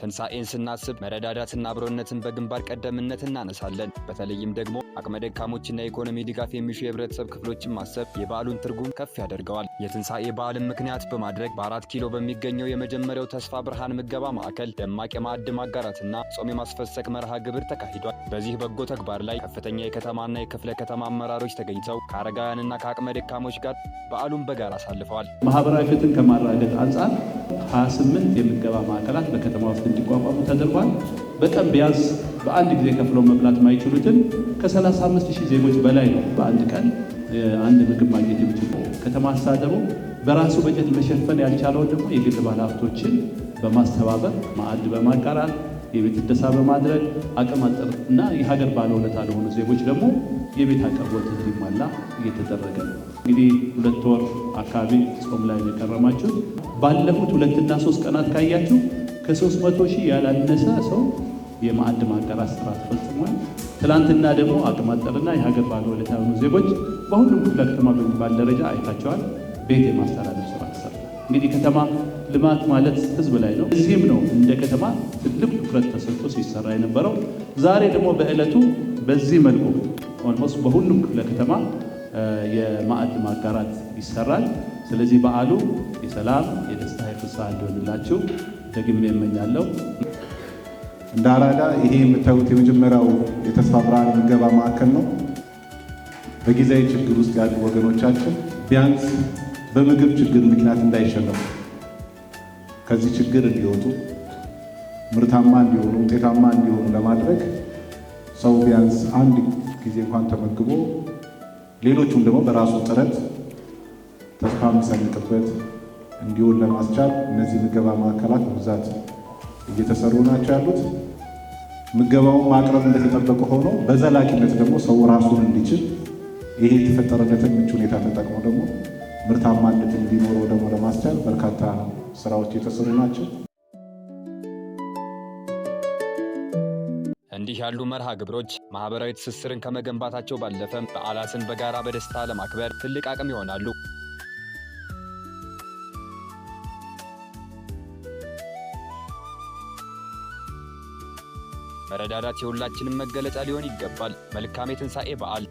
ትንሣኤን ስናስብ መረዳዳትና አብሮነትን በግንባር ቀደምትነት እናነሳለን። በተለይም ደግሞ አቅመ ደካሞችና የኢኮኖሚ ድጋፍ የሚሹ የህብረተሰብ ክፍሎችን ማሰብ የበዓሉን ትርጉም ከፍ ያደርገዋል። የትንሣኤ በዓልን ምክንያት በማድረግ በ4 ኪሎ በሚገኘው የመጀመሪያው ተስፋ ብርሃን ምገባ ማዕከል ደማቅ የማዕድ ማጋራትና ጾም የማስፈሰክ መርሃ ግብር ተካሂዷል። በዚህ በጎ ተግባር ላይ ከፍተኛ የከተማና የክፍለ ከተማ አመራሮች ተገኝተው ከአረጋውያንና ከአቅመ ደካሞች ጋር በዓሉን በጋራ አሳልፈዋል። ማህበራዊ ፍትህን ከማረጋገጥ አንጻር 28 የምገባ ማዕከላት በከተማ ውስጥ እንዲቋቋሙ ተደርጓል። በቀን ቢያንስ በአንድ ጊዜ ከፍለው መብላት የማይችሉትን ከ35,000 ዜጎች በላይ ነው በአንድ ቀን አንድ ምግብ ማግኘት የሚችሉ። ከተማ አስተዳደሩ በራሱ በጀት መሸፈን ያልቻለውን ደግሞ የግል ባለሀብቶችን በማስተባበር ማዕድ በማጋራት የቤት እደሳ በማድረግ አቅም አጠር እና የሀገር ባለውለታ ለሆኑ ዜጎች ደግሞ የቤት አቅርቦት እንዲሟላ እየተደረገ ነው። እንግዲህ 2 ወር አካባቢ ጾም ላይ የቀረማችሁት ባለፉት 2 እና 3 ቀናት ካያችሁ ከ300,000 ያላነሰ ሰው የማዕድ ማጋራት ስራ ተፈጽሟል። ትላንትና ደግሞ አቅም አጠርና የሀገር ባለውለታ የሆኑ ዜጎች በሁሉም ክፍለ ከተማ በሚባል ደረጃ አይታቸዋል ቤት የማስተላለፍ ስራ ተሰርቷል። እንግዲህ ከተማ ልማት ማለት ህዝብ ላይ ነው። እዚህም ነው እንደ ከተማ ትልቅ ትኩረት ተሰጥቶ ሲሰራ የነበረው። ዛሬ ደግሞ በዕለቱ በዚህ መልኩ ኦልሞስት በሁሉም ክፍለ ከተማ የማዕድ ማጋራት ይሰራል። ስለዚህ በዓሉ የሰላም የደስታ የፍስሐ እንዲሆንላችሁ ደግሜ እመኛለሁ። እንደ አራዳ ይሄ የምታዩት የመጀመሪያው የተስፋ ብርሃን ምገባ ማዕከል ነው። በጊዜያዊ ችግር ውስጥ ያሉ ወገኖቻችን ቢያንስ በምግብ ችግር ምክንያት እንዳይሸነፉ ከዚህ ችግር እንዲወጡ ምርታማ እንዲሆኑ ውጤታማ እንዲሆኑ ለማድረግ ሰው ቢያንስ አንድ ጊዜ እንኳን ተመግቦ ሌሎቹም ደግሞ በራሱ ጥረት ተስፋ የሚሰንቅበት እንዲሆን ለማስቻል እነዚህ ምገባ ማዕከላት በብዛት እየተሰሩ ናቸው ያሉት። ምገባውን ማቅረብ እንደተጠበቀ ሆኖ በዘላቂነት ደግሞ ሰው ራሱን እንዲችል ይሄ የተፈጠረለትን ምቹ ሁኔታ ተጠቅሞ ደግሞ ምርታማነት እንዲኖረው ደግሞ ለማስቻል በርካታ ስራዎች የተሰሩ ናቸው። እንዲህ ያሉ መርሃ ግብሮች ማህበራዊ ትስስርን ከመገንባታቸው ባለፈ በዓላትን በጋራ በደስታ ለማክበር ትልቅ አቅም ይሆናሉ። መረዳዳት የሁላችንም መገለጫ ሊሆን ይገባል። መልካም የትንሣኤ በዓል!